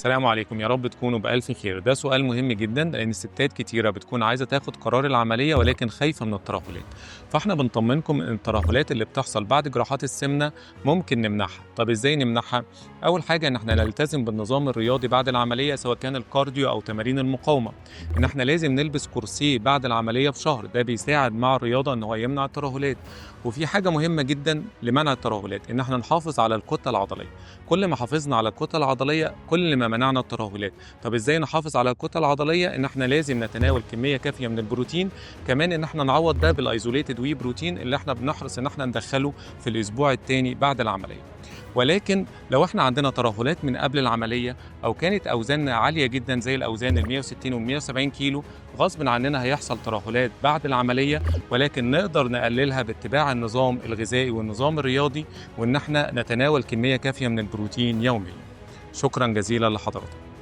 السلام عليكم، يا رب تكونوا بألف خير. ده سؤال مهم جدا لأن الستات كتيرة بتكون عايزة تاخد قرار العملية ولكن خايفة من الترهلات. فاحنا بنطمنكم إن الترهلات اللي بتحصل بعد جراحات السمنة ممكن نمنعها. طب ازاي نمنعها؟ أول حاجة إن احنا نلتزم بالنظام الرياضي بعد العملية، سواء كان الكارديو أو تمارين المقاومة. إن احنا لازم نلبس كرسي بعد العملية بشهر، ده بيساعد مع الرياضة إن هو يمنع الترهلات. وفي حاجة مهمة جدا لمنع الترهلات، إن احنا نحافظ على الكتلة العضلية. كل ما حافظنا على الكتلة العضلية كل ما منعنا الترهلات. طب ازاي نحافظ على الكتلة العضلية؟ ان احنا لازم نتناول كمية كافية من البروتين، كمان ان احنا نعوض ده بالايزوليتد وي بروتين اللي احنا بنحرص ان احنا ندخله في الاسبوع الثاني بعد العملية. ولكن لو احنا عندنا ترهلات من قبل العملية او كانت اوزاننا عالية جدا زي الاوزان ال 160 وال 170 كيلو، غصب عننا هيحصل ترهلات بعد العملية، ولكن نقدر نقللها باتباع النظام الغذائي والنظام الرياضي، وان احنا نتناول كمية كافية من البروتين يوميا. شكرا جزيلا لحضرتك.